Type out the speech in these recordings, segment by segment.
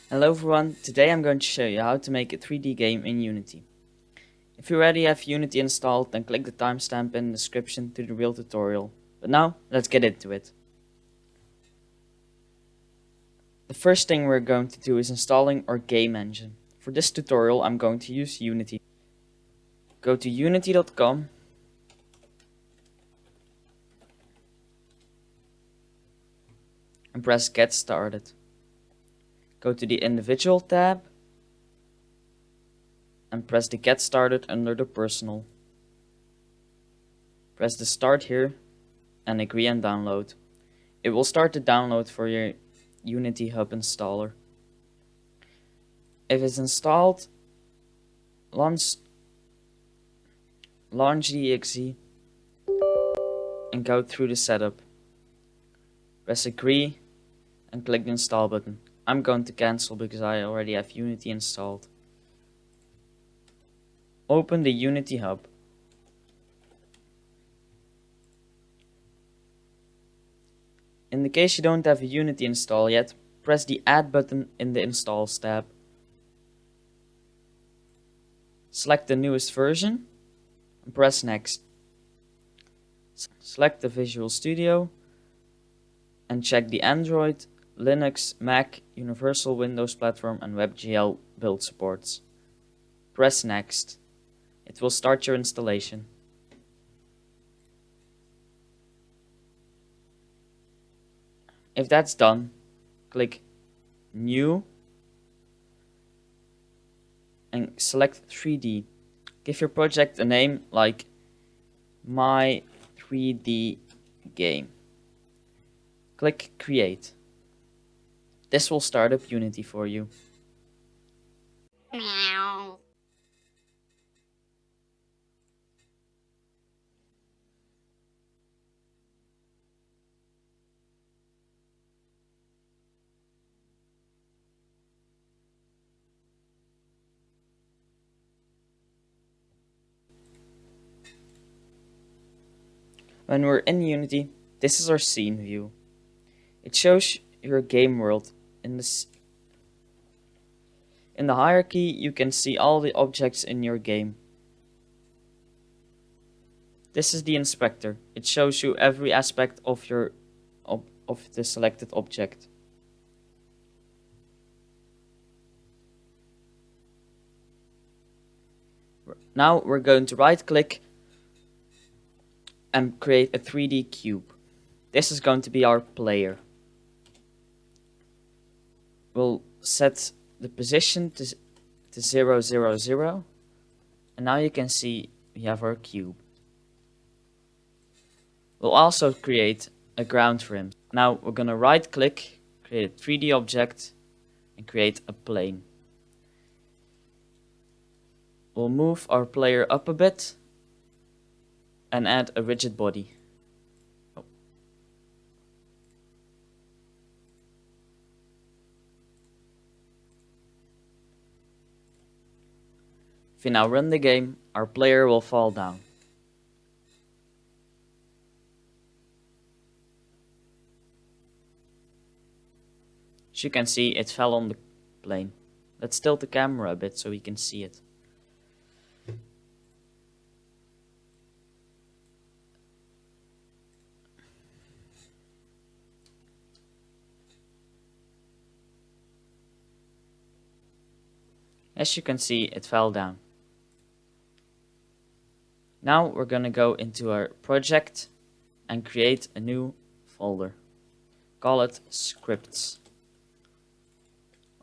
Hello everyone, today I'm going to show you how to make a 3D game in Unity. If you already have Unity installed, then click the timestamp in the description to the real tutorial. But now, let's get into it. The first thing we're going to do is installing our game engine. For this tutorial, I'm going to use Unity. Go to unity.com and press Get Started. Go to the Individual tab and press the Get Started under the Personal. Press the Start here and agree and download. It will start the download for your Unity Hub installer. If it's installed, launch the exe and go through the setup. Press agree and click the install button. I'm going to cancel because I already have Unity installed. Open the Unity Hub. In the case you don't have a Unity install yet, press the Add button in the Installs tab. Select the newest version and press Next. Select the Visual Studio and check the Android, Linux, Mac, Universal Windows Platform and WebGL build supports. Press Next. It will start your installation. If that's done, click New and select 3D. Give your project a name like My 3D Game. Click Create. This will start up Unity for you. Meow. When we're in Unity, this is our scene view. It shows your game world. In the hierarchy, you can see all the objects in your game. This is the inspector. It shows you every aspect of the selected object. Now we're going to right click and create a 3D cube. This is going to be our player. We'll set the position to 0, 0, 0. And now you can see we have our cube. We'll also create a ground for him. Now we're going to right click, create a 3D object, and create a plane. We'll move our player up a bit and add a rigid body. If we now run the game, our player will fall down. As you can see, it fell on the plane. Let's tilt the camera a bit so we can see it. As you can see, it fell down. Now we're going to go into our project and create a new folder. Call it scripts.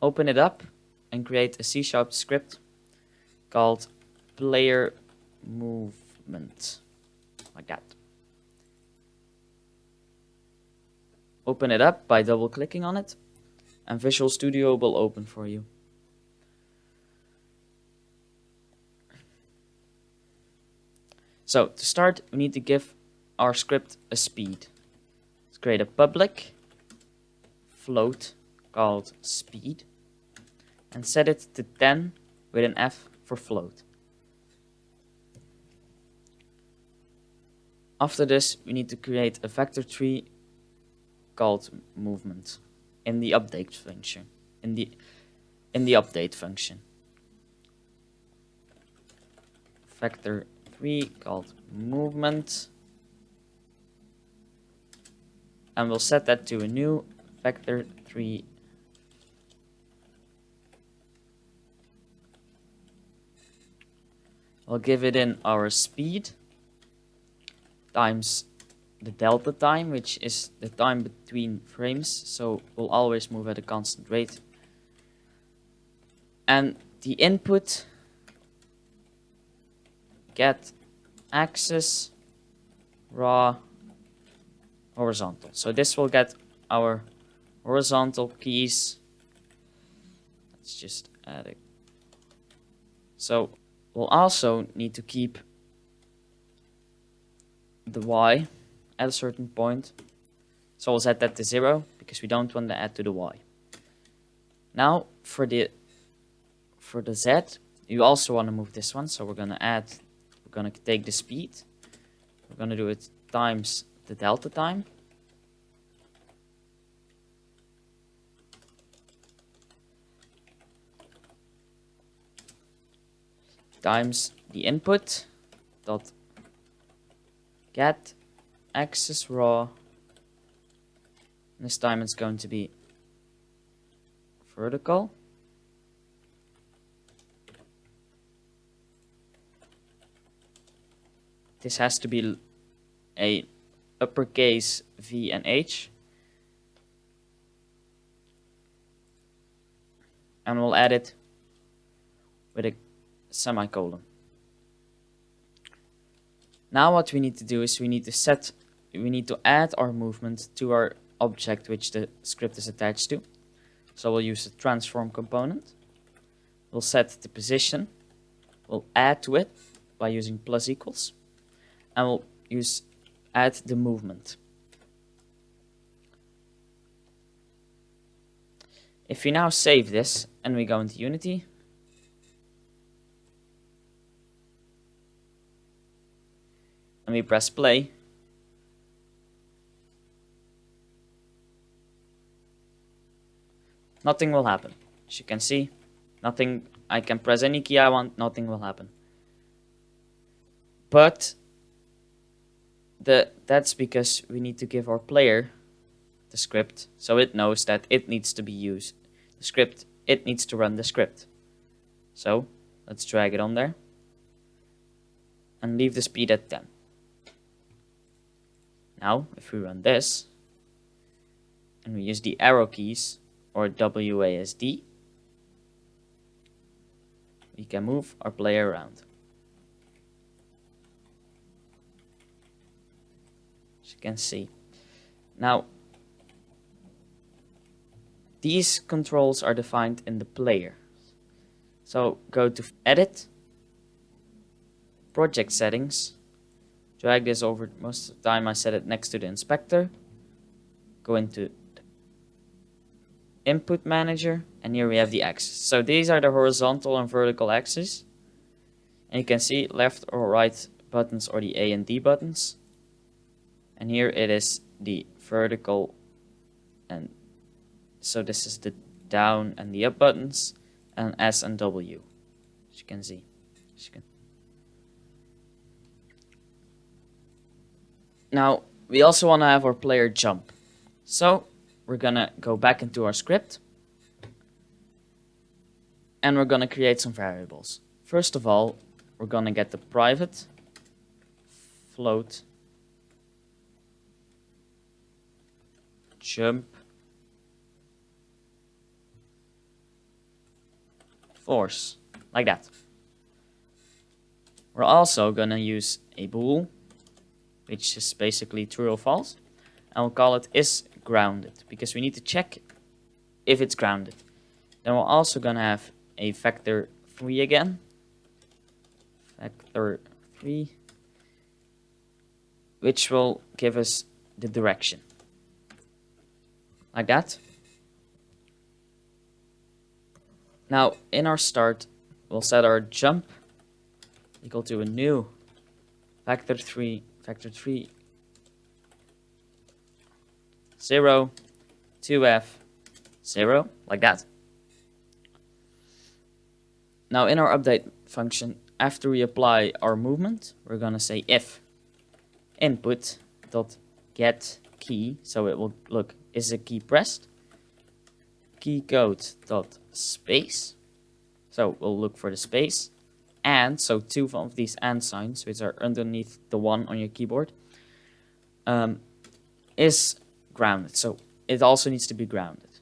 Open it up and create a C# script called player movement, like that. Open it up by double clicking on it and Visual Studio will open for you. So to start, we need to give our script a speed. Let's create a public float called speed and set it to 10 with an F for float. After this, we need to create a vector tree called movement in the update function. in the update function. Vector 3 called movement. And we'll set that to a new vector 3. We'll give it in our speed times the delta time, which is the time between frames, so we'll always move at a constant rate. And the input, get axis raw horizontal. So this will get our horizontal keys. Let's just add it. So we'll also need to keep the y at a certain point. So we'll set that to 0 because we don't want to add to the y. Now for the z, you also want to move this one. So we're going to take the speed. We're going to do it times the delta time. Times the input dot get axis raw. This time it's going to be vertical. This has to be a uppercase V and H. And we'll add it with a semicolon. Now what we need to do is we need to add our movement to our object which the script is attached to. So we'll use the transform component. We'll set the position. We'll add to it by using plus equals. And we'll add the movement. If we now save this and we go into Unity, and we press play, nothing will happen. As you can see, nothing. I can press any key I want, nothing will happen. But that's because we need to give our player the script, so it knows that it needs to be used. The script, it needs to run the script. So let's drag it on there and leave the speed at 10. Now, if we run this and we use the arrow keys or WASD, we can move our player around. As you can see. Now, these controls are defined in the player. So go to Edit, Project Settings, drag this over. Most of the time I set it next to the inspector. Go into Input Manager, and here we have the axis. So these are the horizontal and vertical axes. And you can see left or right buttons or the A and D buttons. And here it is the vertical, and so this is the down and the up buttons, and S and W, as you can see. Now, we also want to have our player jump. So, we're going to go back into our script. And we're going to create some variables. First of all, we're going to get the private float jump force, like that. We're also going to use a bool, which is basically true or false, and we'll call it is grounded, because we need to check if it's grounded. Then we're also going to have a vector 3 again, vector 3, which will give us the direction, like that. Now, in our start, we'll set our jump equal to a new vector 3, 0, 2f, 0, like that. Now in our update function, after we apply our movement, we're gonna say if input dot get key, so it will look, is a key pressed? Key code dot space, so we'll look for the space, and so two of these and signs, which are underneath the one on your keyboard, is grounded, so it also needs to be grounded.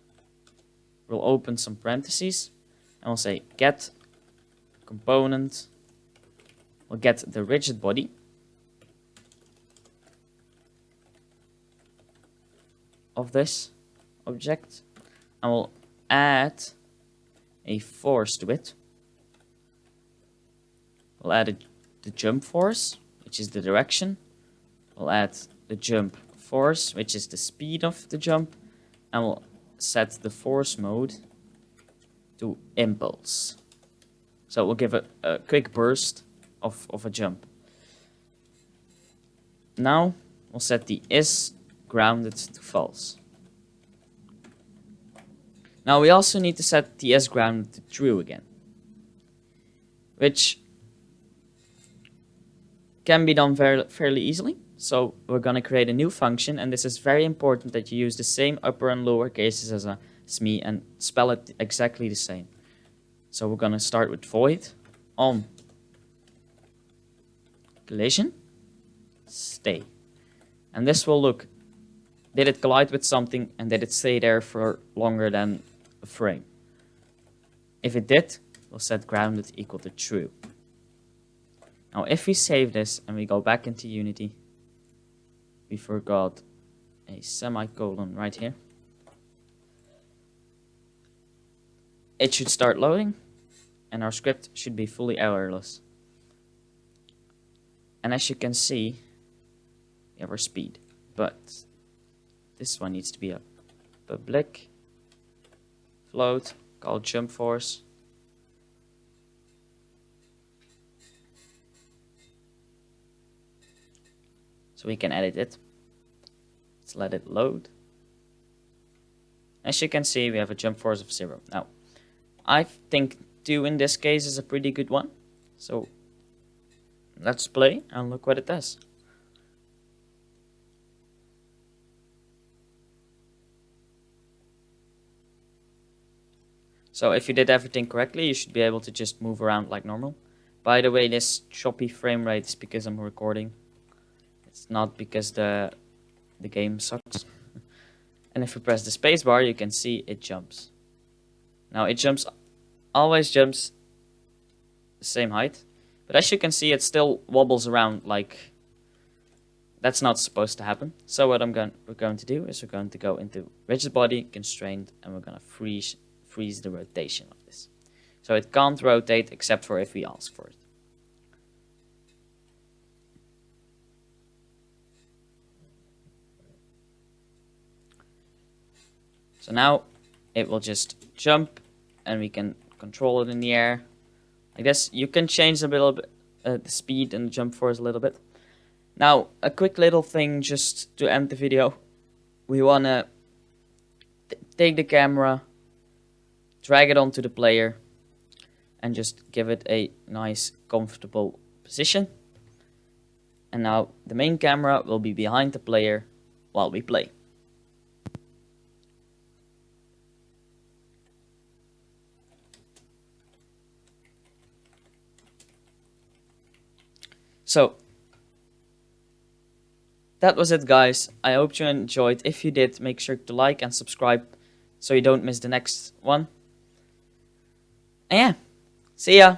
We'll open some parentheses and we'll say get component, we'll get the rigid body, of this object, and we'll add a force to it. We'll add the jump force, which is the direction. We'll add the jump force, which is the speed of the jump, and we'll set the force mode to impulse. So we'll give a quick burst of a jump. Now we'll set the is grounded to false. Now we also need to set the is grounded to true again, which can be done fairly easily. So we're going to create a new function, and this is very important that you use the same upper and lower cases as a SME and spell it exactly the same. So we're going to start with void on collision stay, and this will look, did it collide with something and did it stay there for longer than a frame? If it did, we'll set grounded equal to true. Now if we save this and we go back into Unity, we forgot a semicolon right here. It should start loading and our script should be fully errorless. And as you can see, we have our speed, but this one needs to be a public float called jump force. So we can edit it. Let's let it load. As you can see, we have a jump force of 0. Now, I think 2 in this case is a pretty good one. So let's play and look what it does. So if you did everything correctly, you should be able to just move around like normal. By the way, this choppy frame rate is because I'm recording. It's not because the game sucks. And if you press the spacebar, you can see it jumps. Now it always jumps the same height, but as you can see, it still wobbles around like that's not supposed to happen. So what we're going to do is we're going to go into rigid body constraint, and we're going to freeze the rotation of this. So it can't rotate except for if we ask for it. So now it will just jump and we can control it in the air. I guess you can change a little bit the speed and jump force a little bit. Now a quick little thing just to end the video. We want to take the camera, drag it onto the player, and just give it a nice comfortable position. And now the main camera will be behind the player while we play. So that was it, guys. I hope you enjoyed. If you did, make sure to like and subscribe so you don't miss the next one. And yeah, see ya.